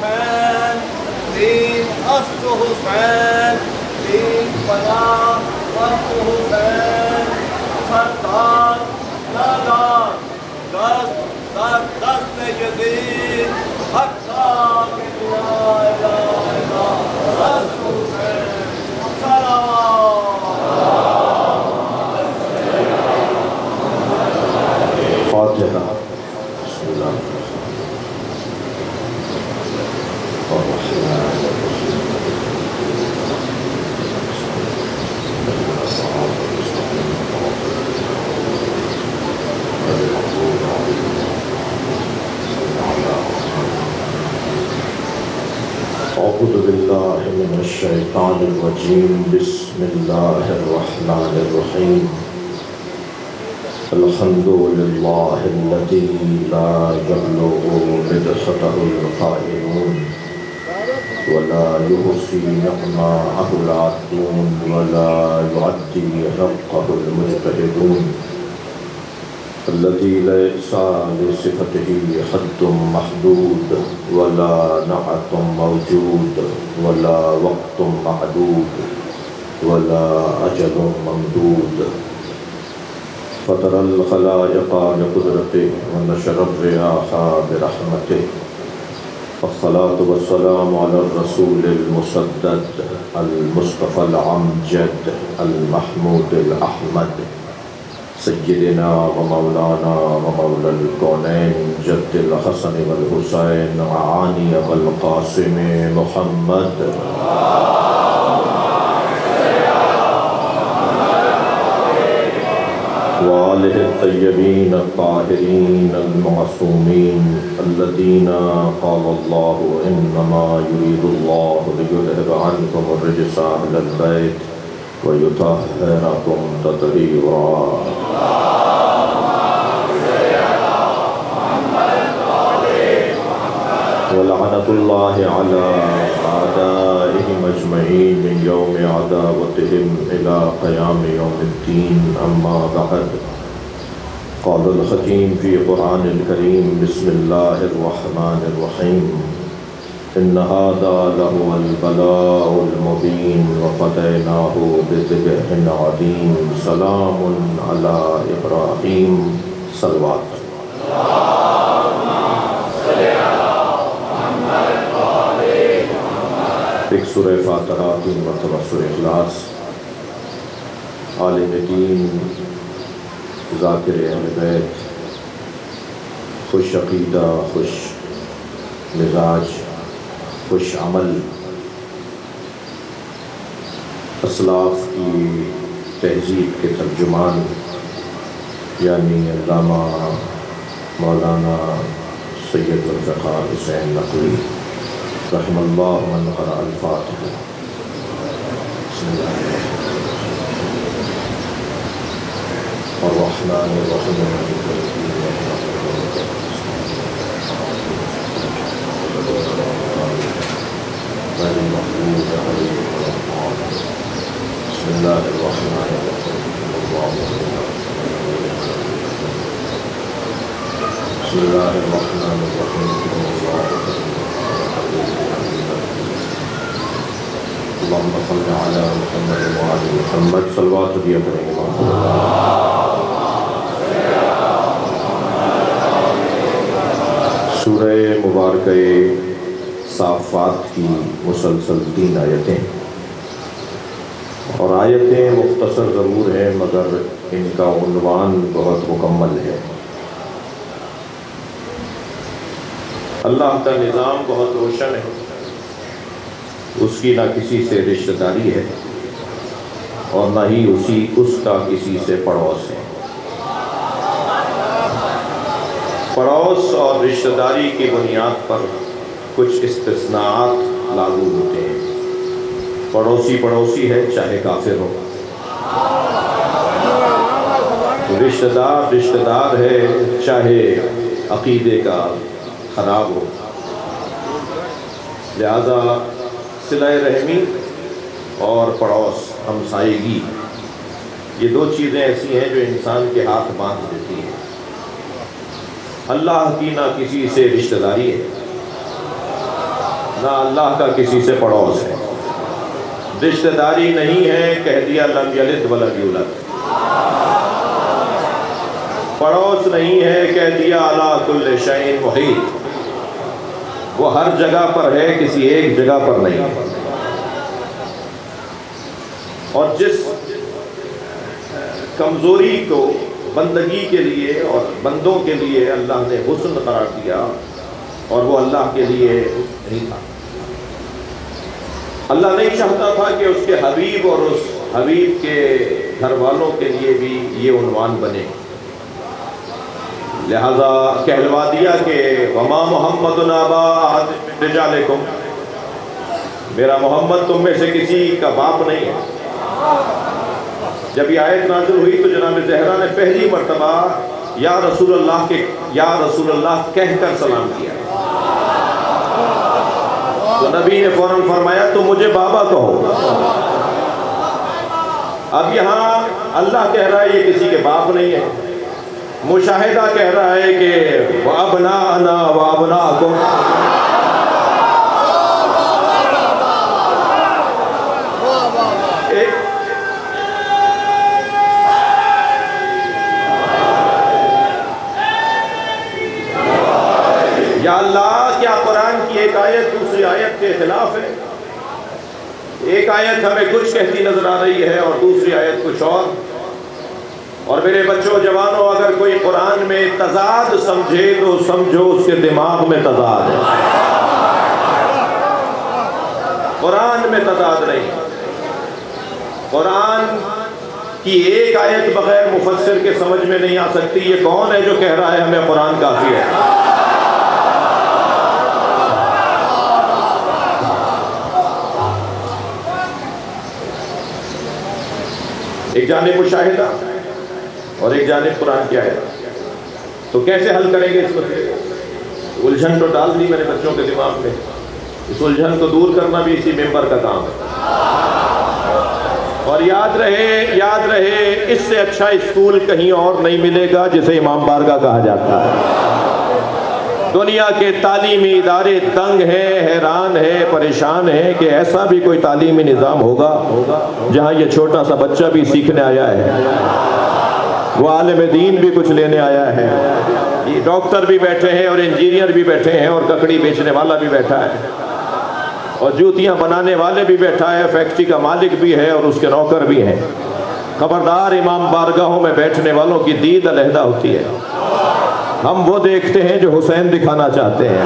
حسین دین است حسین دین پناہ است حسین سردار نادار دست در دست یزید حتی کہ لا الہ الا است حسین فاتحہ بسم اللہ اعوذ باللہ من الشیطان الرجیم بسم اللہ الرحمن الرحیم الحمد للہ الذی لا یبلغ مدحته القائلون ولا يحصي نعماءه العادون ولا يعدي حقه المجتهدون الذي ليس لصفته حد محدود ولا نعت موجود ولا وقت معدود ولا أجل ممدود فطر الخلائق بقدرته ونشر الرياح برحمته الصلاة والسلام على الرسول المسدد المصطفى العمجد المحمود الأحمد سيدنا ومولانا ومولى الكونين جد الحسن والحسين عاني والقاسم محمد وآله الطيبين الطاهرين المعصومين الذين قال الله إنما يريد الله ليذهب عنكم الرجس أهل البيت ويطهركم تطهيرا ولعنة الله على أعدائهم أجمعين من يوم عداوتهم إلى قيام يوم الدين أما بعد قال الحكيم في القرآن الكريم بسم الله الرحمن الرحيم إن هذا لهو البلاء المبين وفديناه بذبح عظيم سلام على إبراهيم صلوات ایک سورہ فاتحہ 3 مرتبہ سورہ اخلاص عالم دین ذاکر اہل بیت خوش عقیدہ خوش مزاج خوش عمل اسلاف کی تہذیب کے ترجمان یعنی علامہ مولانا سید ذوالفقار حسین نقوی رحم اللہ من قرأ الفاتحہ بسم اللہ الرحمن الرحیم غیر المغضوب علیہم ولا الضالین بسم اللہ الرحمن الرحیم بسم اللہ الرحمن الرحیم اللهم صل على محمد وعلى محمد صلوات دیا کریں گے سورہ مبارکہ صافات کی مسلسل 3 آیتیں اور آیتیں مختصر ضرور ہیں مگر ان کا عنوان بہت مکمل ہے۔ اللہ کا نظام بہت روشن ہے، اس کی نہ کسی سے رشتہ داری ہے اور نہ ہی اس کا کسی سے پڑوس ہے۔ پڑوس اور رشتہ داری کی بنیاد پر کچھ استثناءات لاگو ہوتے ہیں۔ پڑوسی پڑوسی ہے چاہے کافر ہو، رشتہ دار ہے چاہے عقیدے کا خراب ہو۔ لہذا صلہ رحمی اور پڑوس ہمسائیگی یہ 2 چیزیں ایسی ہیں جو انسان کے ہاتھ باندھ دیتی ہیں۔ اللہ کی نہ کسی سے رشتہ داری ہے نہ اللہ کا کسی سے پڑوس ہے، رشتہ داری نہیں ہے، کہہ دیا لم یلد ولم یولد، پڑوس نہیں ہے، کہہ دیا علی کل شیء محیط، وہ ہر جگہ پر ہے، کسی ایک جگہ پر نہیں ہے۔ اور جس کمزوری کو بندگی کے لیے اور بندوں کے لیے اللہ نے حسن قرار دیا، اور وہ اللہ کے لیے نہیں تھا۔ اللہ نہیں چاہتا تھا کہ اس کے حبیب اور اس حبیب کے گھر والوں کے لیے بھی یہ عنوان بنے، لہذا کہلوا دیا کہ وما محمد ابا احد من رجالکم، میرا محمد تم میں سے کسی کا باپ نہیں ہے۔ جب یہ آیت نازل ہوئی تو جناب زہرا نے پہلی مرتبہ یا رسول اللہ کہہ کر سلام کیا، تو نبی نے فوراً فرمایا تو مجھے بابا کہو۔ اب یہاں اللہ کہہ رہا ہے یہ کسی کے باپ نہیں ہے، مشاہدہ کہہ رہا ہے کہ وَأَبْنَاءَنَا وَأَبْنَاءَكُمْ، یا اللہ کیا قرآن کی ایک آیت دوسری آیت کے خلاف ہے؟ ایک آیت ہمیں کچھ کہتی نظر آ رہی ہے اور دوسری آیت کچھ اور میرے بچوں جوانوں، اگر کوئی قرآن میں تضاد سمجھے تو سمجھو اس کے دماغ میں تضاد ہے، قرآن میں تضاد نہیں۔ قرآن کی ایک آیت بغیر مفسر کے سمجھ میں نہیں آ سکتی۔ یہ کون ہے جو کہہ رہا ہے ہمیں قرآن کافی ہے؟ ایک جانب مشاہدہ اور ایک جانب قرآن کی آیت، تو کیسے حل کریں گے اس مسئلے؟ الجھن تو ڈال دی میں نے بچوں کے دماغ میں، اس الجھن کو دور کرنا بھی اسی ممبر کا کام ہے۔ اور یاد رہے اس سے اچھا اسکول کہیں اور نہیں ملے گا جسے امام بارگاہ کہا جاتا ہے۔ دنیا کے تعلیمی ادارے تنگ ہیں، حیران ہیں، پریشان ہیں کہ ایسا بھی کوئی تعلیمی نظام ہوگا جہاں یہ چھوٹا سا بچہ بھی سیکھنے آیا ہے، وہ عالم دین بھی کچھ لینے آیا ہے، یہ ڈاکٹر بھی بیٹھے ہیں اور انجینئر بھی بیٹھے ہیں اور ککڑی بیچنے والا بھی بیٹھا ہے اور جوتیاں بنانے والے بھی بیٹھا ہے، فیکٹری کا مالک بھی ہے اور اس کے نوکر بھی ہیں۔ خبردار، امام بارگاہوں میں بیٹھنے والوں کی دید علیحدہ ہوتی ہے۔ ہم وہ دیکھتے ہیں جو حسین دکھانا چاہتے ہیں۔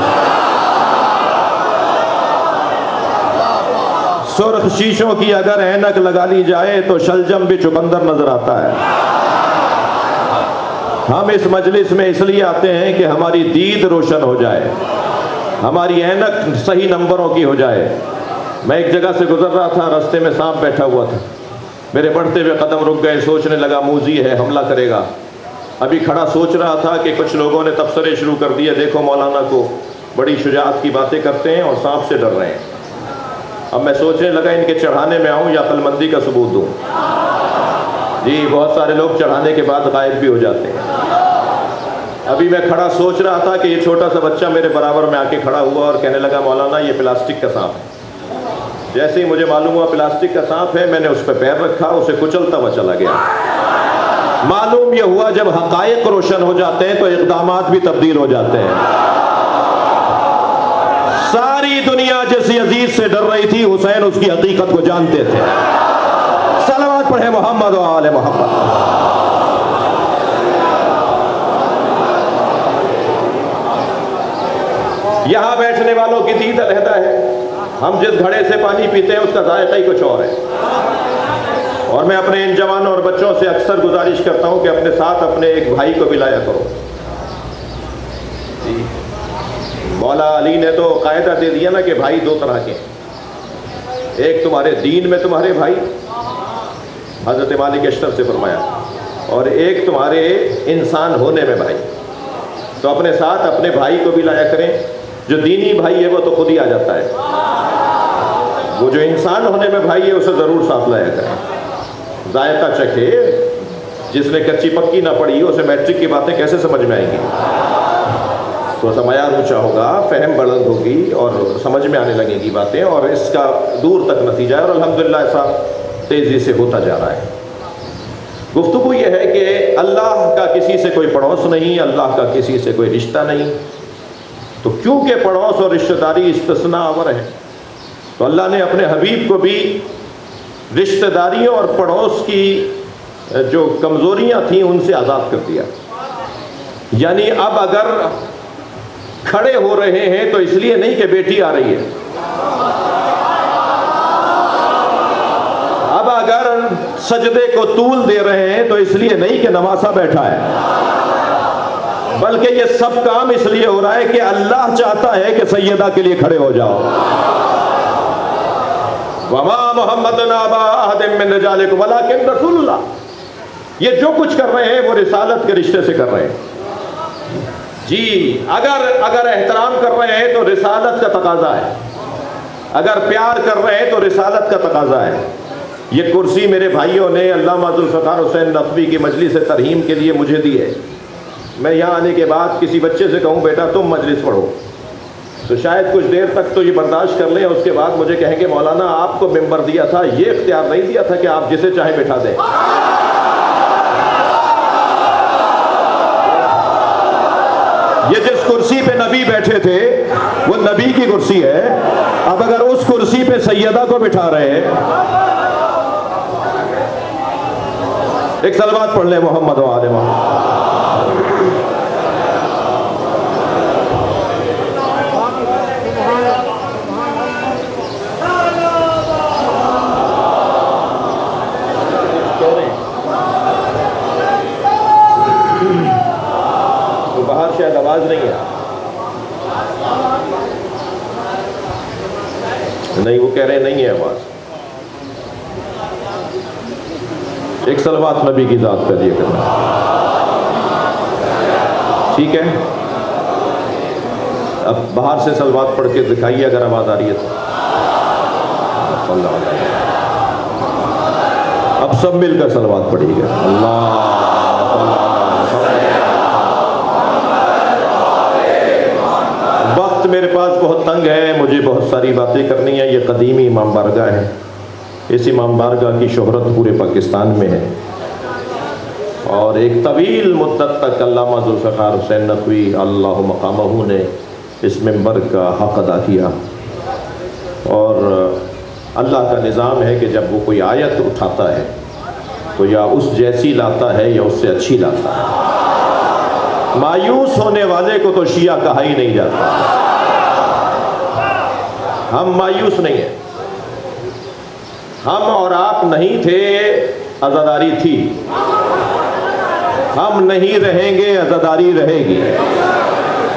سرخ شیشوں کی اگر اینک لگا لی جائے تو شلجم بھی چقندر نظر آتا ہے۔ ہم اس مجلس میں اس لیے آتے ہیں کہ ہماری دید روشن ہو جائے، ہماری اینک صحیح نمبروں کی ہو جائے۔ میں ایک جگہ سے گزر رہا تھا، راستے میں سانپ بیٹھا ہوا تھا، میرے بڑھتے ہوئے قدم رک گئے، سوچنے لگا موذی ہے، حملہ کرے گا۔ ابھی کھڑا سوچ رہا تھا کہ کچھ لوگوں نے تبصرے شروع کر دیے، دیکھو مولانا کو بڑی شجاعت کی باتیں کرتے ہیں اور سانپ سے ڈر رہے ہیں۔ اب میں سوچنے لگا ان کے چڑھانے میں آؤں یا عقل مندی کا ثبوت دوں۔ جی بہت سارے لوگ چڑھانے کے بعد غائب بھی ہو جاتے ہیں۔ ابھی میں کھڑا سوچ رہا تھا کہ یہ چھوٹا سا بچہ میرے برابر میں آ کے کھڑا ہوا اور کہنے لگا مولانا یہ پلاسٹک کا سانپ ہے۔ جیسے ہی مجھے معلوم ہوا پلاسٹک کا سانپ ہے، میں نے اس پہ پیر رکھا، اسے کچلتا ہوا چلا گیا۔ معلوم یہ ہوا جب حقائق روشن ہو جاتے ہیں تو اقدامات بھی تبدیل ہو جاتے ہیں۔ ساری دنیا جس عزیز سے ڈر رہی تھی، حسین اس کی حقیقت کو جانتے تھے۔ صلوات پڑھے محمد و آل محمد۔ یہاں بیٹھنے والوں کی دید علیحدہ ہے۔ ہم جس گھڑے سے پانی پیتے ہیں اس کا ذائقہ ہی کچھ اور ہے۔ اور میں اپنے ان جوانوں اور بچوں سے اکثر گزارش کرتا ہوں کہ اپنے ساتھ اپنے ایک بھائی کو بھی لایا کرو۔ جی مولا علی نے تو قاعدہ دے دیا نا کہ بھائی دو طرح کے، ایک تمہارے دین میں تمہارے بھائی، حضرت مالک اشتر سے فرمایا، اور ایک تمہارے انسان ہونے میں بھائی۔ تو اپنے ساتھ اپنے بھائی کو بھی لایا کریں۔ جو دینی بھائی ہے وہ تو خود ہی آ جاتا ہے، وہ جو انسان ہونے میں بھائی ہے اسے ضرور ساتھ لایا کریں، ذائقہ چکھے۔ جس نے کچی پکی نہ پڑھی اسے میٹرک کی باتیں کیسے سمجھ میں آئیں گی؟ تھوڑا سا معیار اونچا ہوگا، فہم بلند ہوگی اور سمجھ میں آنے لگیں گی باتیں، اور اس کا دور تک نتیجہ ہے، اور الحمدللہ ایسا تیزی سے ہوتا جا رہا ہے۔ گفتگو یہ ہے کہ اللہ کا کسی سے کوئی پڑوس نہیں، اللہ کا کسی سے کوئی رشتہ نہیں، تو کیونکہ پڑوس اور رشتہ داری استثناء آور ہے، تو اللہ نے اپنے حبیب کو بھی رشتہ داریوں اور پڑوس کی جو کمزوریاں تھیں ان سے آزاد کر دیا۔ یعنی اب اگر کھڑے ہو رہے ہیں تو اس لیے نہیں کہ بیٹی آ رہی ہے، اب اگر سجدے کو طول دے رہے ہیں تو اس لیے نہیں کہ نواسا بیٹھا ہے، بلکہ یہ سب کام اس لیے ہو رہا ہے کہ اللہ چاہتا ہے کہ سیدہ کے لیے کھڑے ہو جاؤ۔ وَمَا مُحَمَّدٌ أَبَا أَحَدٍ مِّن رِجَالِكُمْ وَلَٰكِنَّ رَسُولَ اللَّهِ، یہ جو کچھ کر رہے ہیں وہ رسالت کے رشتے سے کر رہے ہیں۔ جی اگر احترام کر رہے ہیں تو رسالت کا تقاضا ہے، اگر پیار کر رہے ہیں تو رسالت کا تقاضا ہے۔ یہ کرسی میرے بھائیوں نے علامہ ذوالفقار حسین نقوی کی مجلس ترحیم کے لیے مجھے دی ہے۔ میں یہاں آنے کے بعد کسی بچے سے کہوں بیٹا تم مجلس پڑھو تو شاید کچھ دیر تک تو یہ برداشت کر لیں، اس کے بعد مجھے کہیں کہ مولانا آپ کو ممبر دیا تھا، یہ اختیار نہیں دیا تھا کہ آپ جسے چاہے بٹھا دیں۔ یہ جس کرسی پہ نبی بیٹھے تھے وہ نبی کی کرسی ہے، اب اگر اس کرسی پہ سیدہ کو بٹھا رہے ہیں، ایک صلوات پڑھ لیں محمد و آل محمد۔ باہر شاید آواز نہیں ہے، نہیں وہ کہہ رہے نہیں ہے آواز۔ ایک صلوات نبی کی ذات کا لیے کرنا، ٹھیک ہے؟ اب باہر سے صلوات پڑھ کے دکھائیے اگر آواز آ رہی ہے تو۔ اب سب مل کر صلوات پڑھیے گا۔ اللہ وقت میرے پاس بہت تنگ ہے، مجھے بہت ساری باتیں کرنی ہیں۔ یہ قدیمی امام بارگاہ ہے، اس امام بارگاہ کی شہرت پورے پاکستان میں ہے، اور ایک طویل مدت تک علامہ ذوالفقار حسین نقوی اللہ مقامہ نے اس منبر کا حق ادا کیا، اور اللہ کا نظام ہے کہ جب وہ کوئی آیت اٹھاتا ہے تو یا اس جیسی لاتا ہے یا اس سے اچھی لاتا ہے۔ مایوس ہونے والے کو تو شیعہ کہا ہی نہیں جاتا۔ ہم مایوس نہیں ہیں، ہم اور آپ نہیں تھے، عزاداری تھی، ہم نہیں رہیں گے، عزاداری رہے گی۔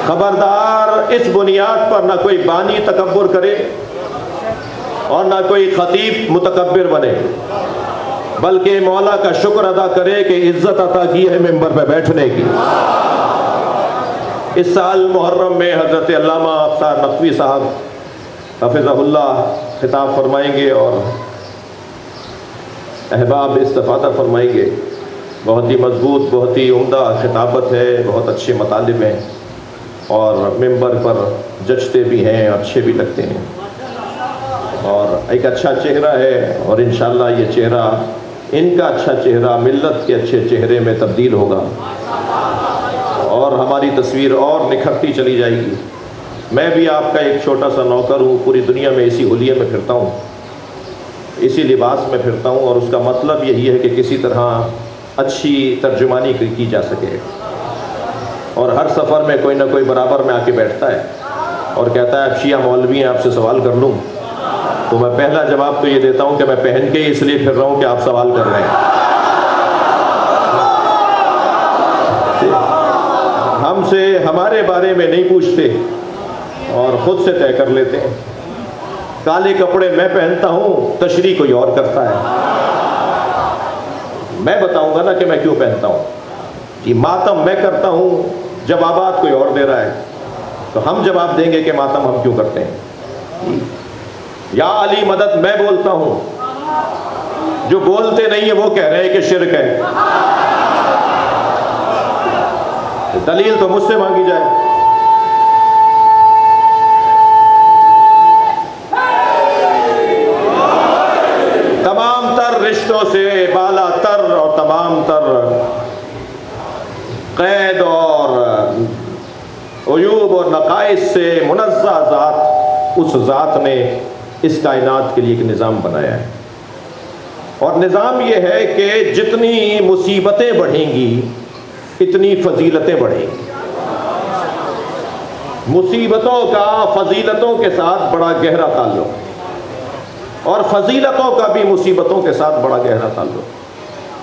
خبردار اس بنیاد پر نہ کوئی بانی تکبر کرے اور نہ کوئی خطیب متکبر بنے، بلکہ مولا کا شکر ادا کرے کہ عزت عطا کی ہے منبر پہ بیٹھنے کی۔ اس سال محرم میں حضرت علامہ افسار نقوی صاحب حفظہ اللہ خطاب فرمائیں گے اور احباب استفادہ فرمائیں گے۔ بہت ہی مضبوط، بہت ہی عمدہ خطابت ہے، بہت اچھے مطالب ہیں، اور ممبر پر جچتے بھی ہیں، اچھے بھی لگتے ہیں، اور ایک اچھا چہرہ ہے، اور انشاءاللہ یہ چہرہ، ان کا اچھا چہرہ ملت کے اچھے چہرے میں تبدیل ہوگا، اور ہماری تصویر اور نکھرتی چلی جائے گی۔ میں بھی آپ کا ایک چھوٹا سا نوکر ہوں، پوری دنیا میں اسی حلیے میں پھرتا ہوں، اسی لباس میں پھرتا ہوں، اور اس کا مطلب یہی ہے کہ کسی طرح اچھی ترجمانی کی جا سکے، اور ہر سفر میں کوئی نہ کوئی برابر میں آ کے بیٹھتا ہے اور کہتا ہے اب شیعہ مولوی ہیں، آپ سے سوال کر لوں، تو میں پہلا جواب تو یہ دیتا ہوں کہ میں پہن کے اس لیے پھر رہا ہوں کہ آپ سوال کر رہے ہیں۔ ہم سے ہمارے بارے میں نہیں پوچھتے اور خود سے طے کر لیتے ہیں۔ کالے کپڑے میں پہنتا ہوں، تشریح کوئی اور کرتا ہے، میں بتاؤں گا نا کہ میں کیوں پہنتا ہوں۔ کہ ماتم میں کرتا ہوں، جوابات کوئی اور دے رہا ہے، تو ہم جواب دیں گے کہ ماتم ہم کیوں کرتے ہیں۔ یا علی مدد میں بولتا ہوں، جو بولتے نہیں ہیں وہ کہہ رہے ہیں کہ شرک ہے، دلیل تو مجھ سے مانگی جائے۔ اس ذات نے اس کائنات کے لیے ایک نظام بنایا ہے، اور نظام یہ ہے کہ جتنی مصیبتیں بڑھیں گی اتنی فضیلتیں بڑھیں گی۔ مصیبتوں کا فضیلتوں کے ساتھ بڑا گہرا تعلق، اور فضیلتوں کا بھی مصیبتوں کے ساتھ بڑا گہرا تعلق۔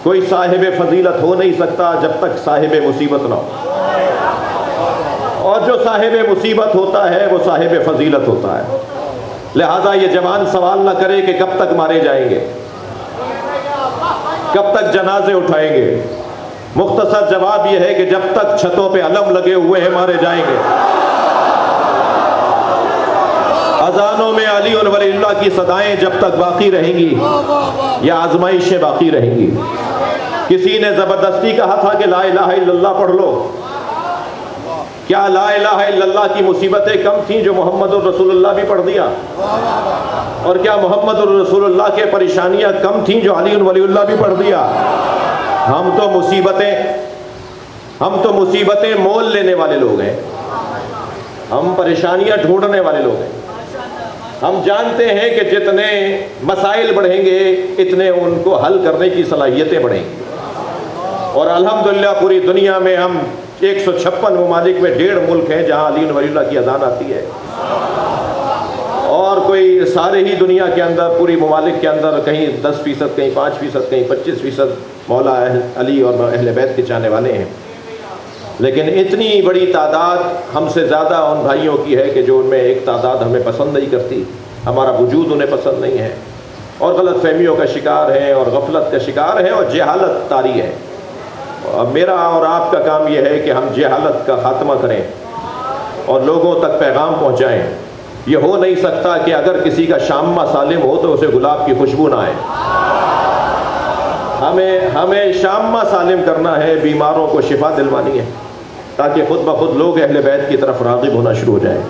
کوئی صاحب فضیلت ہو نہیں سکتا جب تک صاحب مصیبت نہ ہو، اور جو صاحب مصیبت ہوتا ہے وہ صاحب فضیلت ہوتا ہے۔ لہذا یہ جوان سوال نہ کرے کہ کب تک مارے جائیں گے، کب تک جنازے اٹھائیں گے۔ مختصر جواب یہ ہے کہ جب تک چھتوں پہ علم لگے ہوئے ہیں مارے جائیں گے۔ اذانوں میں علی ولی اللہ کی صدائیں جب تک باقی رہیں گی یا آزمائشیں باقی رہیں گی۔ کسی نے زبردستی کہا تھا کہ لا الہ الا اللہ پڑھ لو، کیا لا الہ الا اللہ کی مصیبتیں کم تھیں جو محمد الرسول اللہ بھی پڑھ دیا؟ اور کیا محمد الرسول اللہ کے پریشانیاں کم تھیں جو علی ولی اللہ بھی پڑھ دیا؟ ہم تو مصیبتیں مول لینے والے لوگ ہیں، ہم پریشانیاں ڈھونڈنے والے لوگ ہیں۔ ہم جانتے ہیں کہ جتنے مسائل بڑھیں گے اتنے ان کو حل کرنے کی صلاحیتیں بڑھیں گی، اور الحمدللہ پوری دنیا میں ہم 156 ممالک میں 1.5 ملک ہیں جہاں علی ولی اللہ کی اذان آتی ہے، اور کوئی سارے ہی دنیا کے اندر پوری ممالک کے اندر کہیں 10%، کہیں 5%، کہیں 25% مولا علی اور اہل بیت کے چاہنے والے ہیں۔ لیکن اتنی بڑی تعداد ہم سے زیادہ ان بھائیوں کی ہے کہ جو ان میں ایک تعداد ہمیں پسند نہیں کرتی، ہمارا وجود انہیں پسند نہیں ہے، اور غلط فہمیوں کا شکار ہیں اور غفلت کا شکار ہیں اور جہالت طاری ہے۔ میرا اور آپ کا کام یہ ہے کہ ہم جہالت کا خاتمہ کریں اور لوگوں تک پیغام پہنچائیں۔ یہ ہو نہیں سکتا کہ اگر کسی کا شامہ سالم ہو تو اسے گلاب کی خوشبو نہ آئے۔ ہمیں شامہ سالم کرنا ہے، بیماروں کو شفا دلوانی ہے، تاکہ خود بخود لوگ اہل بیت کی طرف راغب ہونا شروع ہو جائیں۔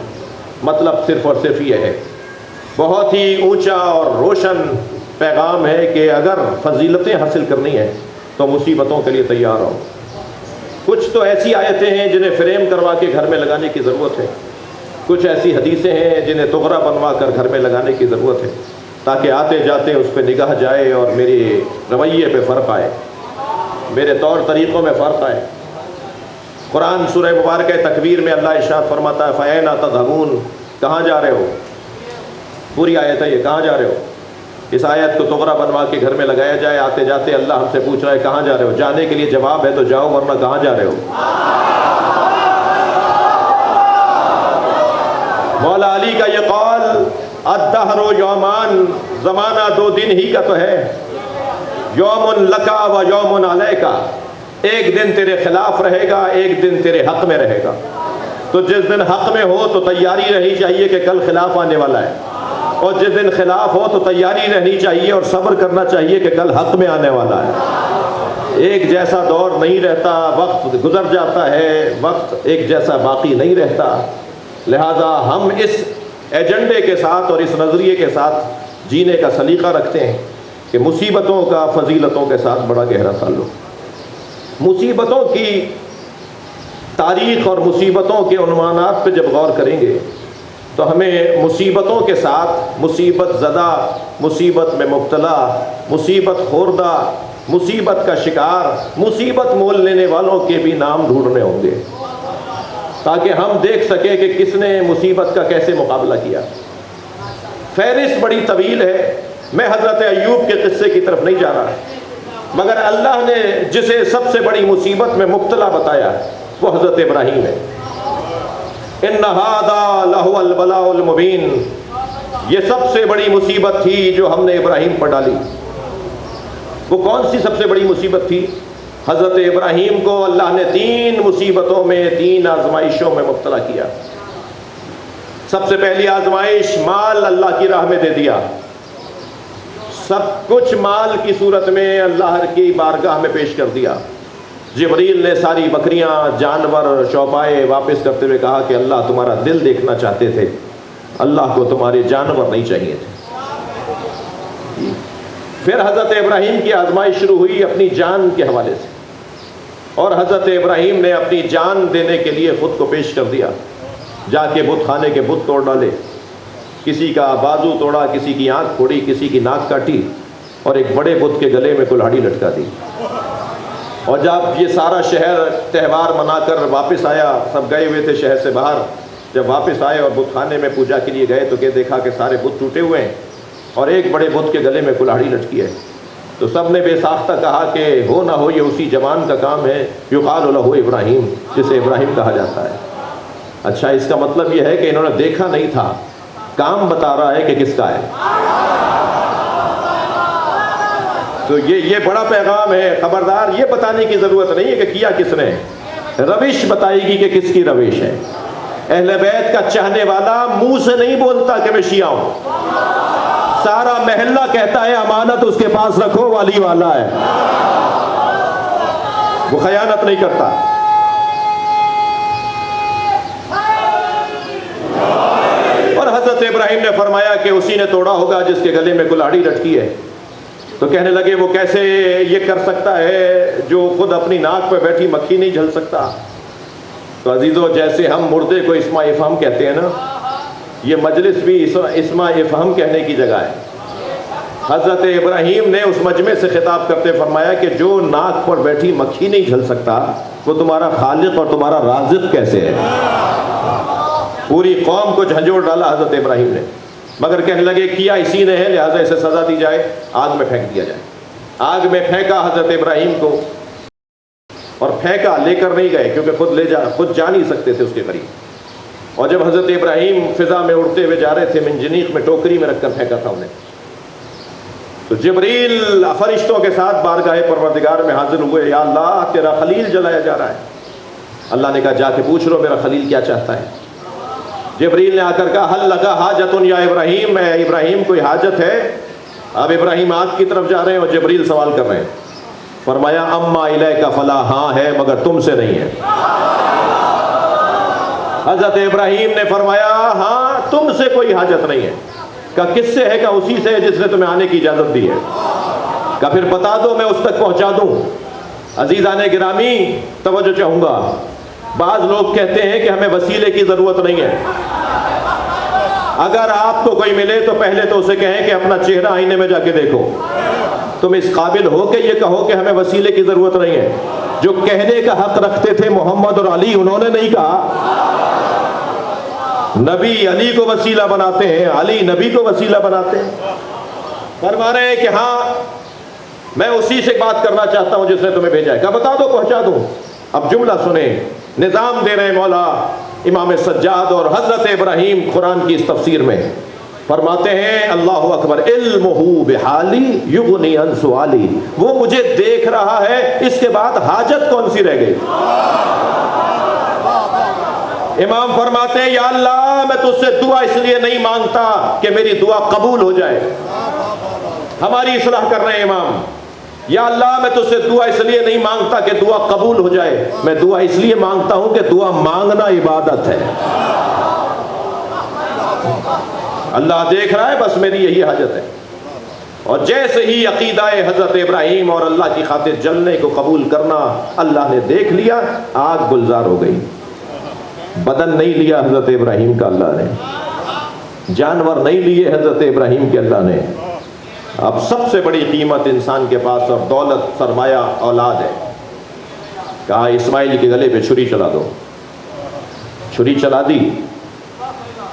مطلب صرف اور صرف یہ ہے، بہت ہی اونچا اور روشن پیغام ہے کہ اگر فضیلتیں حاصل کرنی ہیں تو مصیبتوں کے لیے تیار ہو۔ کچھ تو ایسی آیتیں ہیں جنہیں فریم کروا کے گھر میں لگانے کی ضرورت ہے، کچھ ایسی حدیثیں ہیں جنہیں تغرا بنوا کر گھر میں لگانے کی ضرورت ہے، تاکہ آتے جاتے اس پہ نگاہ جائے اور میرے رویے پہ فرق آئے، میرے طور طریقوں میں فرق آئے۔ قرآن سورہ مبارکہ تکویر میں اللہ ارشاد فرماتا ہے فَأَيْنَ تَذْهَبُونَ، کہاں جا رہے ہو؟ پوری آیت ہے یہ، کہاں جا رہے ہو؟ اس آیت کو تغرا بنوا کے گھر میں لگایا جائے، آتے جاتے اللہ ہم سے پوچھ رہا ہے کہاں جا رہے ہو؟ جانے کے لیے جواب ہے تو جاؤ، ورنہ کہاں جا رہے ہو؟ مولا علی کا یہ قول الدہر یومان، زمانہ 2 دن ہی کا تو ہے، یوم لکا و یوم علیکا، ایک دن تیرے خلاف رہے گا، ایک دن تیرے حق میں رہے گا۔ تو جس دن حق میں ہو تو تیاری رہنی چاہیے کہ کل خلاف آنے والا ہے، اور جس دن خلاف ہو تو تیاری رہنی چاہیے اور صبر کرنا چاہیے کہ کل حق میں آنے والا ہے۔ ایک جیسا دور نہیں رہتا، وقت گزر جاتا ہے، وقت ایک جیسا باقی نہیں رہتا۔ لہٰذا ہم اس ایجنڈے کے ساتھ اور اس نظریے کے ساتھ جینے کا سلیقہ رکھتے ہیں کہ مصیبتوں کا فضیلتوں کے ساتھ بڑا گہرا تعلق۔ مصیبتوں کی تاریخ اور مصیبتوں کے عنوانات پہ جب غور کریں گے تو ہمیں مصیبتوں کے ساتھ مصیبت زدہ، مصیبت میں مبتلا، مصیبت خوردہ، مصیبت کا شکار، مصیبت مول لینے والوں کے بھی نام ڈھونڈنے ہوں گے، تاکہ ہم دیکھ سکیں کہ کس نے مصیبت کا کیسے مقابلہ کیا۔ فہرست بڑی طویل ہے، میں حضرت ایوب کے قصے کی طرف نہیں جا رہا، مگر اللہ نے جسے سب سے بڑی مصیبت میں مبتلا بتایا وہ حضرت ابراہیم ہے۔ ان ھذا لہو البلاء المبین، یہ سب سے بڑی مصیبت تھی جو ہم نے ابراہیم پر ڈالی۔ وہ کون سی سب سے بڑی مصیبت تھی؟ حضرت ابراہیم کو اللہ نے 3 مصیبتوں میں، 3 آزمائشوں میں مبتلا کیا۔ سب سے پہلی آزمائش، مال اللہ کی راہ میں دے دیا، سب کچھ مال کی صورت میں اللہ کی بارگاہ میں پیش کر دیا۔ جبریل نے ساری بکریاں، جانور، چوپائے واپس کرتے ہوئے کہا کہ اللہ تمہارا دل دیکھنا چاہتے تھے، اللہ کو تمہارے جانور نہیں چاہیے تھے۔ پھر حضرت ابراہیم کی آزمائش شروع ہوئی اپنی جان کے حوالے سے، اور حضرت ابراہیم نے اپنی جان دینے کے لیے خود کو پیش کر دیا، جا کے بت خانے کے بت توڑ ڈالے، کسی کا بازو توڑا، کسی کی آنکھ پھوڑی، کسی کی ناک کاٹی، اور ایک بڑے بت کے گلے میں کلہاڑی لٹکا دی۔ اور جب یہ سارا شہر تہوار منا کر واپس آیا، سب گئے ہوئے تھے شہر سے باہر، جب واپس آئے اور بت خانے میں پوجا کے لیے گئے تو دیکھا کہ سارے بت ٹوٹے ہوئے ہیں اور ایک بڑے بت کے گلے میں کلہاڑی لٹکی ہے۔ تو سب نے بے ساختہ کہا کہ ہو نہ ہو یہ اسی جوان کا کام ہے، یقال لہ ابراہیم، جسے ابراہیم کہا جاتا ہے۔ اچھا، اس کا مطلب یہ ہے کہ انہوں نے دیکھا نہیں تھا، کام بتا رہا ہے کہ کس کا ہے۔ تو یہ بڑا پیغام ہے، خبردار، یہ بتانے کی ضرورت نہیں ہے کہ کیا کس نے، روش بتائے گی کہ کس کی روش ہے۔ اہل بیت کا چاہنے والا منہ سے نہیں بولتا کہ میں شیعہ ہوں، سارا محلہ کہتا ہے امانت اس کے پاس رکھو، والی والا ہے، وہ خیانت نہیں کرتا۔ اور حضرت ابراہیم نے فرمایا کہ اسی نے توڑا ہوگا جس کے گلے میں کلہاڑی لٹکی ہے۔ تو کہنے لگے وہ کیسے یہ کر سکتا ہے جو خود اپنی ناک پہ بیٹھی مکھی نہیں جھل سکتا؟ تو عزیزو، جیسے ہم مردے کو اسما افہم کہتے ہیں نا، یہ مجلس بھی اسما افہم کہنے کی جگہ ہے۔ حضرت ابراہیم نے اس مجمع سے خطاب کرتے فرمایا کہ جو ناک پر بیٹھی مکھی نہیں جھل سکتا، وہ تمہارا خالق اور تمہارا رازق کیسے ہے؟ پوری قوم کو جھنجھوڑ ڈالا حضرت ابراہیم نے، مگر کہنے لگے کیا اسی نے ہے، لہٰذا اسے سزا دی جائے، آگ میں پھینک دیا جائے۔ آگ میں پھینکا حضرت ابراہیم کو، اور پھینکا، لے کر نہیں گئے کیونکہ خود جا نہیں سکتے تھے اس کے قریب۔ اور جب حضرت ابراہیم فضا میں اڑتے ہوئے جا رہے تھے، منجنیق میں ٹوکری میں رکھ کر پھینکا تھا انہیں، تو جبریل فرشتوں کے ساتھ بارگاہ پروردگار میں حاضر ہوئے، یا اللہ تیرا خلیل جلایا جا رہا ہے۔ اللہ نے کہا جا کے پوچھ لو میرا خلیل کیا چاہتا ہے۔ جبریل نے آ کر کہا حل لگا حاجت یا ابراہیم، میں ابراہیم کوئی حاجت ہے؟ اب ابراہیم آگ کی طرف جا رہے ہیں اور جبریل سوال کر رہے ہیں۔ فرمایا اما الیک فلا، ہاں ہے مگر تم سے نہیں ہے۔ حضرت ابراہیم نے فرمایا ہاں تم سے کوئی حاجت نہیں ہے۔ کہا کس سے ہے؟ کہا اسی سے جس نے تمہیں آنے کی اجازت دی ہے۔ کہا پھر بتا دو میں اس تک پہنچا دوں۔ عزیزان گرامی، توجہ چاہوں گا، بعض لوگ کہتے ہیں کہ ہمیں وسیلے کی ضرورت نہیں ہے۔ اگر آپ کو کوئی ملے تو پہلے تو اسے کہیں کہ اپنا چہرہ آئینے میں جا کے دیکھو، تم اس قابل ہو کہ یہ کہو کہ ہمیں وسیلے کی ضرورت نہیں ہے۔ جو کہنے کا حق رکھتے تھے محمد اور علی، انہوں نے نہیں کہا۔ نبی علی کو وسیلہ بناتے ہیں، علی نبی کو وسیلہ بناتے ہیں۔ فرما رہے ہیں کہ ہاں میں اسی سے بات کرنا چاہتا ہوں جس نے تمہیں بھیجا ہے۔ کہا بتا دو پہنچا دوں۔ اب جملہ سنیں، نظام دے رہے مولا امام سجاد، اور حضرت ابراہیم قرآن کی اس تفسیر میں فرماتے ہیں اللہ اکبر، علمہ بحالی یغنی عن سوالی، وہ مجھے دیکھ رہا ہے، اس کے بعد حاجت کون سی رہ گئی؟ امام فرماتے ہیں یا اللہ میں تجھ سے دعا اس لیے نہیں مانگتا کہ میری دعا قبول ہو جائے۔ ہماری اصلاح کر رہے ہیں امام، یا اللہ میں تجھ سے دعا اس لیے نہیں مانگتا کہ دعا قبول ہو جائے، میں دعا اس لیے مانگتا ہوں کہ دعا مانگنا عبادت ہے۔ اللہ دیکھ رہا ہے، بس میری یہی حاجت ہے۔ اور جیسے ہی عقیدہ حضرت ابراہیم اور اللہ کی خاطر جلنے کو قبول کرنا اللہ نے دیکھ لیا، آگ گلزار ہو گئی۔ بدن نہیں لیا حضرت ابراہیم کا اللہ نے، جانور نہیں لیے حضرت ابراہیم کے اللہ نے۔ اب سب سے بڑی قیمت انسان کے پاس اور دولت، سرمایہ، اولاد ہے۔ کہا اسماعیل کے گلے پہ چھری چلا دو۔ چھری چلا دی،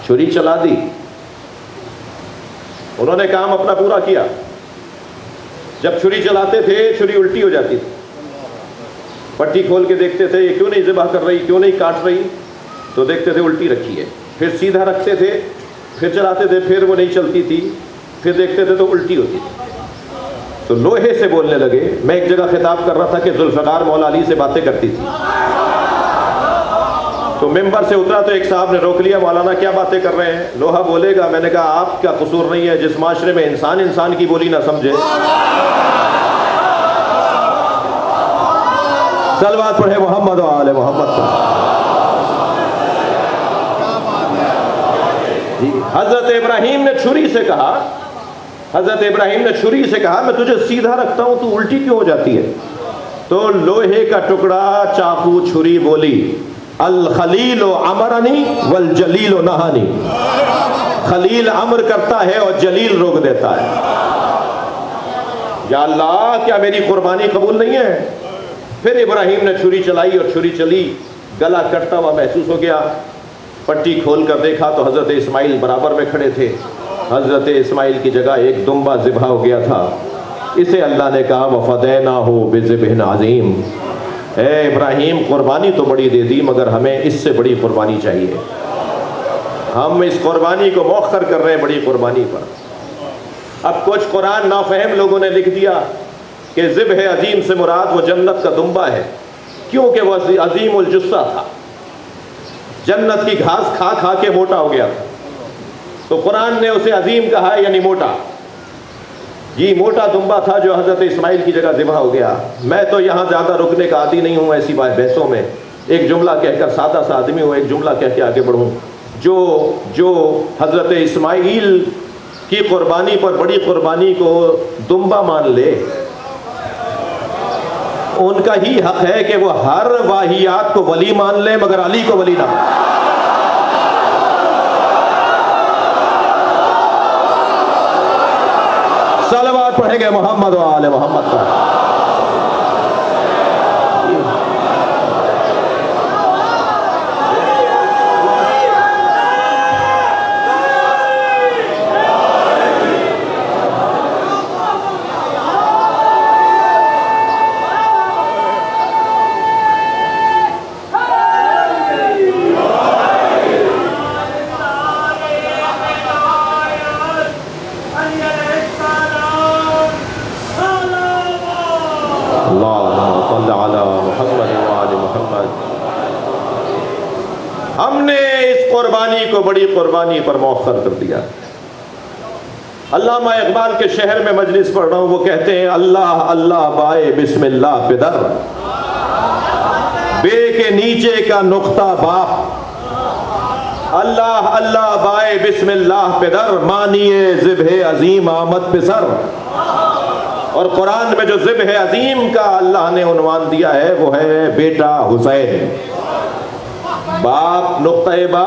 چھری چلا دی۔ انہوں نے کام اپنا پورا کیا۔ جب چھری چلاتے تھے چھری الٹی ہو جاتی تھی، پٹی کھول کے دیکھتے تھے یہ کیوں نہیں ذبح کر رہی، کیوں نہیں کاٹ رہی، تو دیکھتے تھے الٹی رکھی ہے۔ پھر سیدھا رکھتے تھے، پھر چلاتے تھے، پھر وہ نہیں چلتی تھی، پھر دیکھتے تھے تو الٹی ہوتی تھی۔ تو لوہے سے بولنے لگے۔ میں ایک جگہ خطاب کر رہا تھا کہ ذوالفقار مولا علی سے باتیں کرتی تھی، تو ممبر سے اترا تو ایک صاحب نے روک لیا، مولانا کیا باتیں کر رہے ہیں؟ لوہا بولے گا۔ میں نے کہا آپ کا قصور نہیں ہے، جس معاشرے میں انسان انسان کی بولی نہ سمجھے۔ صلوات پڑھے محمد و آل محمد کا۔ حضرت ابراہیم نے چھری سے کہا، حضرت ابراہیم نے چھری سے کہا میں تجھے سیدھا رکھتا ہوں تو الٹی کیوں ہو جاتی ہے؟ تو لوہے کا ٹکڑا، چاقو، چھری بولی الخلیل امرنی والجلیل نہانی، خلیل امر کرتا ہے اور جلیل روک دیتا ہے. یا اللہ کیا میری قربانی قبول نہیں ہے؟ پھر ابراہیم نے چھری چلائی اور چھری چلی، گلا کٹتا ہوا محسوس ہو گیا. پٹی کھول کر دیکھا تو حضرت اسماعیل برابر میں کھڑے تھے. حضرت اسماعیل کی جگہ ایک دمبا ذبح ہو گیا تھا. اسے اللہ نے کہا وَفَدَيْنَاهُ بِذِبْحٍ عَظِيمٍ، اے ابراہیم قربانی تو بڑی دے دی مگر ہمیں اس سے بڑی قربانی چاہیے. ہم اس قربانی کو مؤخر کر رہے ہیں بڑی قربانی پر. اب کچھ قرآن نافہم لوگوں نے لکھ دیا کہ ذبح عظیم سے مراد وہ جنت کا دمبا ہے، کیونکہ وہ عظیم الجثہ تھا، جنت کی گھاس کھا کھا کے موٹا ہو گیا تھا، تو قرآن نے اسے عظیم کہا ہے، یعنی موٹا. یہ موٹا دمبا تھا جو حضرت اسماعیل کی جگہ ذبح ہو گیا. میں تو یہاں زیادہ رکنے کا عادی نہیں ہوں ایسی بحثوں میں. ایک جملہ کہہ کر سادہ سا آدمی ہوں، ایک جملہ کہہ کے آگے بڑھوں. جو حضرت اسماعیل کی قربانی پر بڑی قربانی کو دمبا مان لے، ان کا ہی حق ہے کہ وہ ہر واہیات کو ولی مان لے مگر علی کو ولی نہ مان. صلوات پڑھیں گے محمد و آل محمد پر. ہم نے اس قربانی کو بڑی قربانی پر مؤخر کر دیا. علامہ اقبال کے شہر میں مجلس پڑھ رہا ہوں، وہ کہتے ہیں اللہ اللہ بائے بسم اللہ پہ در، بے کے نیچے کا نقطہ باپ، اللہ اللہ بائے بسم اللہ پہ در، مانیے ذبح عظیم آمد پہ سر. اور قرآن میں جو ذبح عظیم کا اللہ نے عنوان دیا ہے وہ ہے بیٹا حسین. باپ نقطہ با،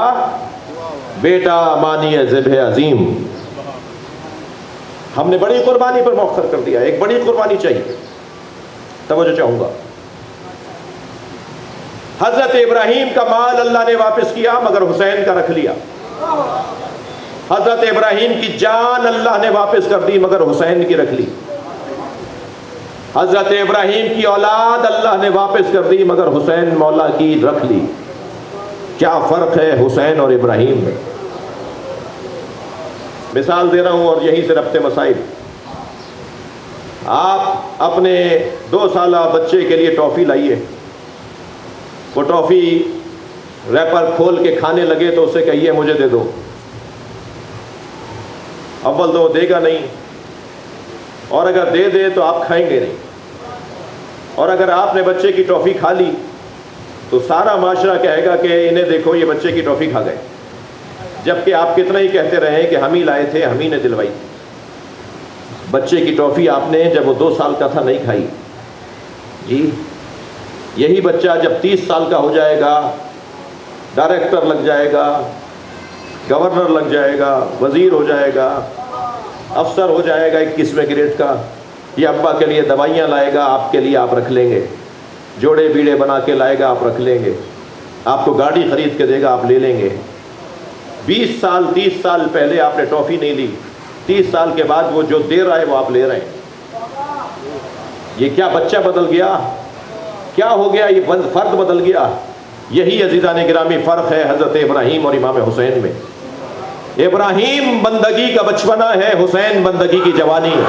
بیٹا مانیے ذبح عظیم. ہم نے بڑی قربانی پر مؤخر کر دیا. ایک بڑی قربانی چاہیے، توجہ چاہوں گا. حضرت ابراہیم کا مال اللہ نے واپس کیا مگر حسین کا رکھ لیا. حضرت ابراہیم کی جان اللہ نے واپس کر دی مگر حسین کی رکھ لی. حضرت ابراہیم کی اولاد اللہ نے واپس کر دی مگر حسین مولا کی رکھ لی. کیا فرق ہے حسین اور ابراہیم میں؟ مثال دے رہا ہوں اور یہیں سے ربط مسائل. آپ اپنے 2 سالہ بچے کے لیے ٹافی لائیے، وہ ٹافی ریپر کھول کے کھانے لگے تو اسے کہیے مجھے دے دو. اول تو وہ دے گا نہیں، اور اگر دے دے تو آپ کھائیں گے نہیں. اور اگر آپ نے بچے کی ٹافی کھا لی تو سارا معاشرہ کہے گا کہ انہیں دیکھو یہ بچے کی ٹافی کھا گئے، جبکہ آپ کتنا ہی کہتے رہے کہ ہم ہی لائے تھے، ہم ہی نے دلوائی. بچے کی ٹافی آپ نے جب وہ 2 سال کا تھا نہیں کھائی. جی یہی بچہ جب 30 سال کا ہو جائے گا، ڈائریکٹر لگ جائے گا، گورنر لگ جائے گا، وزیر ہو جائے گا، افسر ہو جائے گا 21ویں گریڈ کا، یہ ابا کے لیے دوائیاں لائے گا، آپ کے لیے آپ رکھ لیں گے. جوڑے بیڑے بنا کے لائے گا، آپ رکھ لیں گے. آپ کو گاڑی خرید کے دے گا، آپ لے لیں گے. 20 سال 30 سال پہلے آپ نے ٹافی نہیں لی، 30 سال کے بعد وہ جو دے رہا ہے وہ آپ لے رہے ہیں. یہ کیا بچہ بدل گیا؟ کیا ہو گیا؟ یہ فرد بدل گیا. یہی عزیزان گرامی فرق ہے حضرت ابراہیم اور امام حسین میں. ابراہیم بندگی کا بچپنا ہے، حسین بندگی کی جوانی ہے.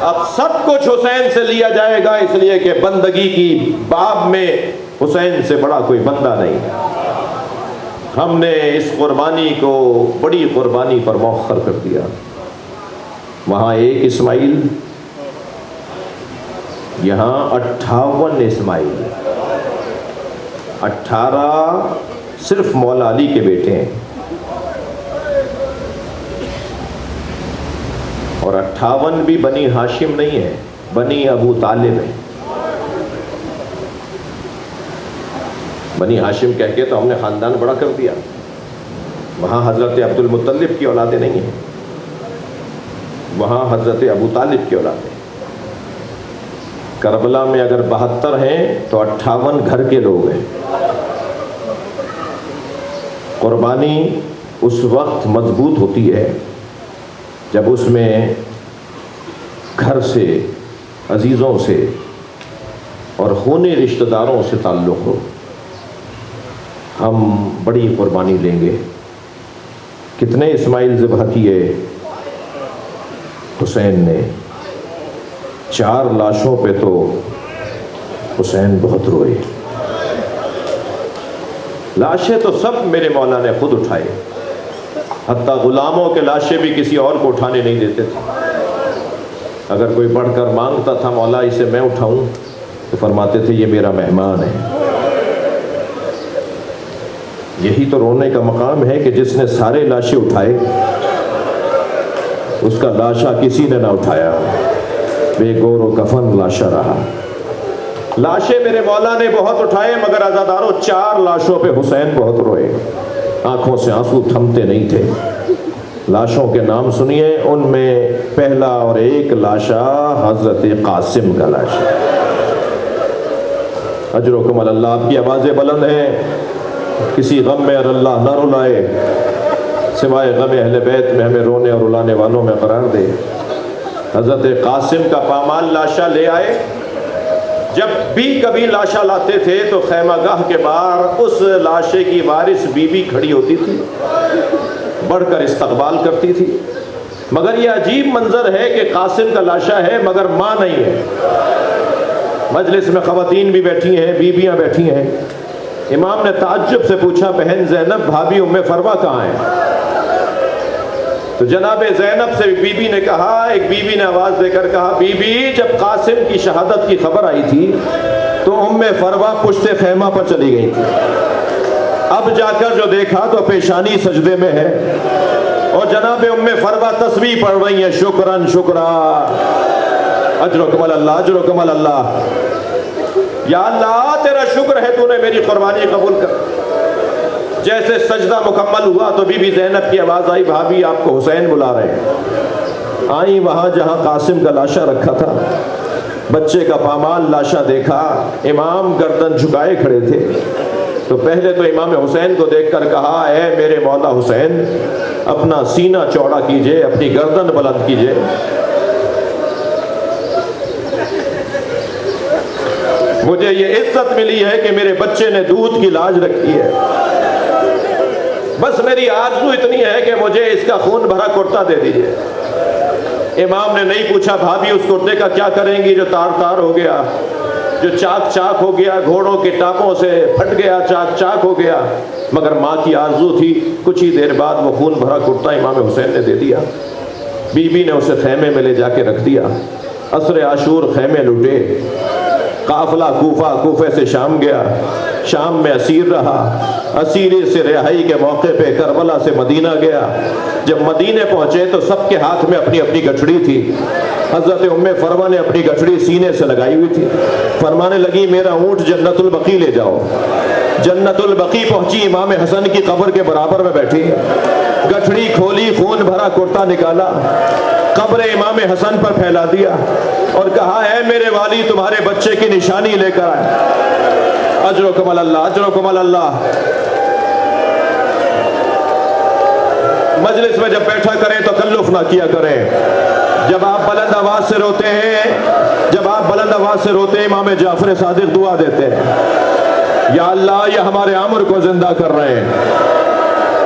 اب سب کچھ حسین سے لیا جائے گا، اس لیے کہ بندگی کی باب میں حسین سے بڑا کوئی بندہ نہیں. ہم نے اس قربانی کو بڑی قربانی پر مؤخر کر دیا. وہاں 1 اسماعیل، یہاں 58 اسماعیل. 18 صرف مولا علی کے بیٹے ہیں اور 58 بھی بنی ہاشم نہیں ہے، بنی ابو طالب ہے. بنی ہاشم کہہ کے تو ہم نے خاندان بڑا کر دیا. وہاں حضرت عبد المطلب کی اولادیں نہیں ہیں, وہاں حضرت ابو طالب کی اولادیں. کربلا میں اگر 72 ہیں تو 58 گھر کے لوگ ہیں. قربانی اس وقت مضبوط ہوتی ہے جب اس میں گھر سے, عزیزوں سے اور خونی رشتہ داروں سے تعلق ہو. ہم بڑی قربانی لیں گے. کتنے اسماعیل ذبح کیے حسین نے؟ 4 لاشوں پہ تو حسین بہت روئے. لاشیں تو سب میرے مولا نے خود اٹھائے, حتیٰ غلاموں کے لاشیں بھی کسی اور کو اٹھانے نہیں دیتے تھے. اگر کوئی بڑھ کر مانگتا تھا مولا اسے میں اٹھاؤں تو فرماتے تھے یہ میرا مہمان ہے. یہی تو رونے کا مقام ہے کہ جس نے سارے لاشیں اٹھائے اس کا لاشا کسی نے نہ اٹھایا, بے گور و کفن لاشا رہا. لاشیں میرے مولا نے بہت اٹھائے مگر عزاداروں 4 لاشوں پہ حسین بہت روئے. آنکھوں سے آنسو تھمتے نہیں تھے. لاشوں کے نام سنیے, ان میں پہلا اور ایک لاشا حضرت قاسم کا لاشا. اجرکم اللہ. آپ کی آوازیں بلند ہیں, کسی غم میں اللہ نہ رلائے, سوائے غم اہل بیت میں ہمیں رونے اور رلانے والوں میں قرار دے. حضرت قاسم کا پامال لاشا لے آئے. جب بھی کبھی لاشا لاتے تھے تو خیمہ گاہ کے باہر اس لاشے کی وارث بی بی کھڑی ہوتی تھی, بڑھ کر استقبال کرتی تھی. مگر یہ عجیب منظر ہے کہ قاسم کا لاشا ہے مگر ماں نہیں ہے. مجلس میں خواتین بھی بیٹھی ہیں, بیویاں بیٹھی ہیں. امام نے تعجب سے پوچھا بہن زینب, بھابھی ام فروہ کہاں ہیں؟ تو جناب زینب سے بی بی نے کہا, ایک بی بی نے آواز دے کر کہا, بی بی جب قاسم کی شہادت کی خبر آئی تھی تو ام فروہ پشت خیمہ پر چلی گئی تھی. اب جا کر جو دیکھا تو پیشانی سجدے میں ہے اور جناب ام فروہ تسبیح پڑھ رہی ہیں, شکرن شکرا, اجرکم اللہ, اجرکم اللہ. یا اللہ تیرا شکر ہے تو نے میری قربانی قبول کر. جیسے سجدہ مکمل ہوا تو بی بی زینب کی آواز آئی, بھابھی آپ کو حسین بلا رہے ہیں. آئیں وہاں جہاں قاسم کا لاشا رکھا تھا, بچے کا پامال لاشا دیکھا. امام گردن جھکائے کھڑے تھے تو پہلے تو امام حسین کو دیکھ کر کہا, اے میرے مولا حسین اپنا سینہ چوڑا کیجئے, اپنی گردن بلند کیجئے. مجھے یہ عزت ملی ہے کہ میرے بچے نے دودھ کی لاج رکھی ہے. بس میری آرزو اتنی ہے کہ مجھے اس کا خون بھرا کرتا دے دیجئے. امام نے نہیں پوچھا بھابھی اس کرتے کا کیا کریں گی جو تار تار ہو گیا, جو چاک چاک ہو گیا, گھوڑوں کے ٹاپوں سے پھٹ گیا, چاک چاک ہو گیا. مگر ماں کی آرزو تھی. کچھ ہی دیر بعد وہ خون بھرا کرتا امام حسین نے دے دیا. بی بی نے اسے خیمے میں لے جا کے رکھ دیا. عصر عاشور خیمے لٹے, قافلہ کوفہ, کوفے سے شام گیا, شام میں اسیر رہا. اسیری سے رہائی کے موقع پہ کربلا سے مدینہ گیا. جب مدینے پہنچے تو سب کے ہاتھ میں اپنی اپنی گٹھڑی تھی. حضرت ام فروہ نے اپنی گٹھڑی سینے سے لگائی ہوئی تھی, فرمانے لگی میرا اونٹ جنت البقیع لے جاؤ. جنت البقیع پہنچی, امام حسن کی قبر کے برابر میں بیٹھی, گٹھڑی کھولی, خون بھرا کرتا نکالا, قبر امام حسن پر پھیلا دیا اور کہا, اے میرے والی تمہارے بچے کی نشانی لے کر آئے. اجرکم اللہ, اجرکم اللہ. مجلس میں جب بیٹھا کریں تو تکلف نہ کیا کریں. جب آپ بلند آواز سے روتے ہیں, جب آپ بلند آواز سے روتے ہیں, امام جعفر صادق دعا دیتے ہیں, یا اللہ یہ ہمارے عمر کو زندہ کر رہے ہیں.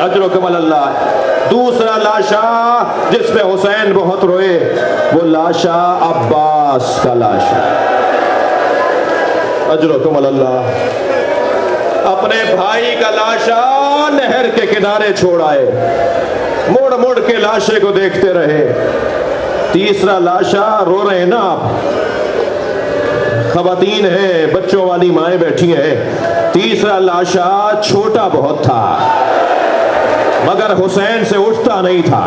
اجرکم اللہ. دوسرا لاشا جس پہ حسین بہت روئے وہ لاشا عباس کا لاشا. اجرکم اللہ. اپنے بھائی کا لاشا نہر کے کنارے چھوڑ آئے, مڑ مڑ کے لاشے کو دیکھتے رہے. تیسرا لاشا, رو رہے ہیں نا آپ, خواتین ہیں, بچوں والی مائیں بیٹھی ہیں. تیسرا لاشا چھوٹا بہت تھا مگر حسین سے اٹھتا نہیں تھا.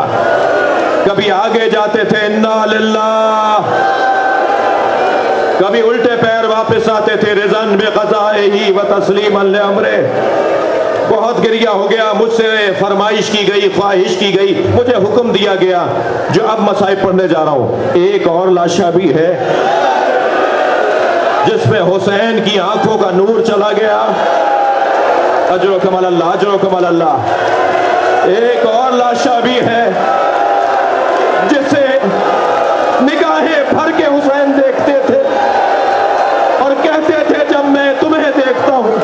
کبھی آگے جاتے تھے انا للہ, کبھی الٹے پیر واپس آتے تھے رضن بقضاء علیہ وتسلیما لامرہ۔ بہت گریہ ہو گیا، مجھ سے فرمائش کی گئی، خواہش کی گئی، مجھے حکم دیا گیا جو اب مصائب پڑھنے جا رہا ہوں۔ ایک اور لاشا بھی ہے جس میں حسین کی آنکھوں کا نور چلا گیا۔ اجرکم اللہ، اجرکم اللہ۔ ایک اور لاشا بھی ہے جسے نگاہیں بھر کے حسین دیکھتے تھے اور کہتے تھے جب میں تمہیں دیکھتا ہوں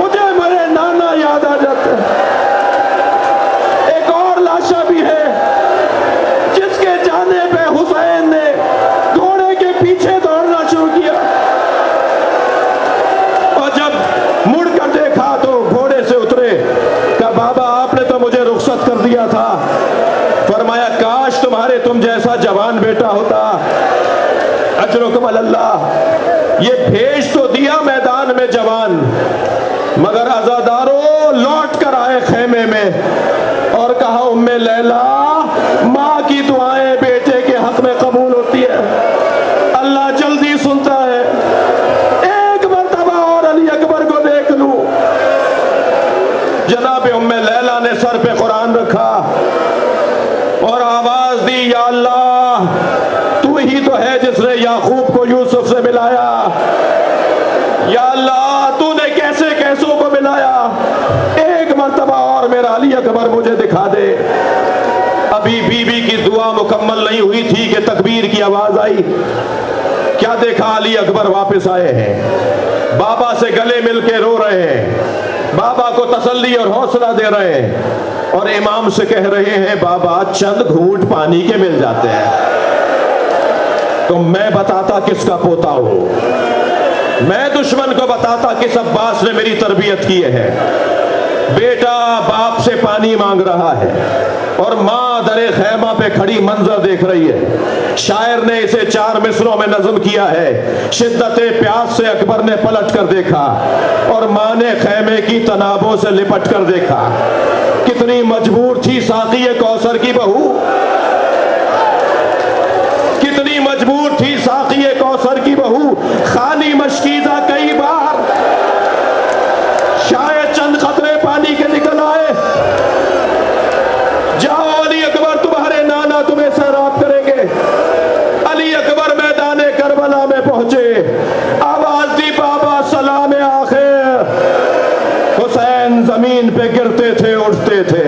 مجھے میرے نانا یاد آ جاتے ہیں۔ ایک اور لاشا بھی ہے جس کے جانے پہ حسین نے گھوڑے کے پیچھے دوڑنا شروع کیا، اور جب مڑ کر دیکھا تو گھوڑے سے اترے، کہا بابا آپ نے تو مجھے رخصت کر دیا تھا۔ فرمایا کاش تم جیسا جوان بیٹا ہوتا۔ اجرکم اللہ۔ یہ بھیج تو دیا میدان میں جوان، مگر عزادارو لوٹ کر آئے خیمے میں اور کہا ام لیلا ماں کی دعائیں بیٹے کے حق میں قبول ہوتی ہے، اللہ جلدی سنتا ہے، ایک مرتبہ اور علی اکبر کو دیکھ لوں۔ جناب ام لیلا نے سر پہ قرآن رکھا اور آواز دی یا اللہ تو ہی تو ہے جس نے یعقوب کو یوسف سے ملایا، یا اللہ تو نے کیسے کیسوں کو ملایا، ایک مرتبہ اور میرا علی اکبر مجھے دکھا دے۔ ابھی بی بی کی دعا مکمل نہیں ہوئی تھی کہ تکبیر کی آواز آئی۔ کیا دیکھا؟ علی اکبر واپس آئے ہیں، بابا سے گلے مل کے رو رہے ہیں، بابا کو تسلی اور حوصلہ دے رہے ہیں، اور امام سے کہہ رہے ہیں بابا چند گھونٹ پانی کے مل جاتے ہیں تو میں بتاتا کس کا پوتا ہوں، میں دشمن کو بتاتا کس عباس نے میری تربیت کی ہے۔ بیٹا باپ سے پانی مانگ رہا ہے اور ماں درے خیمہ پہ کھڑی منظر دیکھ رہی ہے۔ شاعر نے اسے 4 مصروں میں نظم کیا ہے۔ شدت پیاس سے اکبر نے پلٹ کر دیکھا اور ماں نے خیمے کی تنابوں سے لپٹ کر دیکھا۔ کتنی مجبور تھی ساقی کوثر کی بہو، کتنی مجبور تھی ساقی کوثر کی بہو، خالی مشکیزہ کئی بار، شاید چند قطرے پانی کے نکل آئے۔ جاؤ علی اکبر تمہارے نانا تمہیں سیراب کریں گے۔ علی اکبر میدان کربلا میں پہنچے، آواز دی بابا سلام آخر۔ حسین زمین پہ گرتے تھے اٹھتے تھے،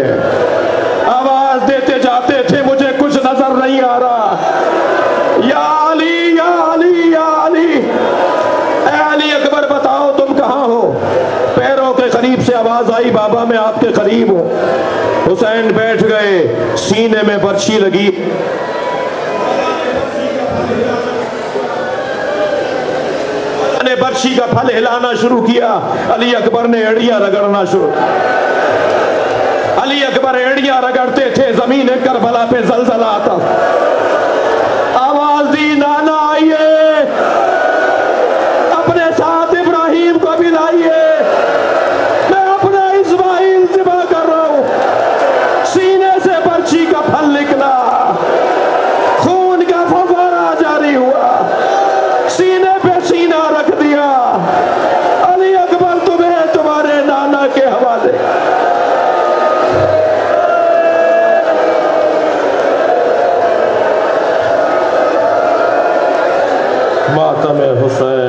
آواز دیتے جاتے تھے مجھے کچھ نظر نہیں آ رہا، یا علی یا علی یا علی، اے علی اکبر بتاؤ تم کہاں ہو؟ پیروں کے قریب سے آواز آئی بابا میں آپ کے قریب ہوں۔ حسین بیٹھ گئے، سینے میں برچھی لگی، نے برچھی کا پھل ہلانا شروع کیا، علی اکبر نے ایڑیاں رگڑنا شروع کیا۔ علی اکبر ایڑیاں رگڑتے تھے، زمین کربلا پہ زلزلہ آتا، آواز دی نانا آئیے، اپنے ساتھ ابراہیم کو بھی لائیے، میں اپنا اسماعیل ذبح کر رہا ہوں۔ سینے سے برچھی کا پھل نکلا، خون کا فوارہ جاری ہوا، سینے پہ سینہ رکھ دیا، علی اکبر تمہیں تمہارے نانا کے حوالے۔ ماتم حسین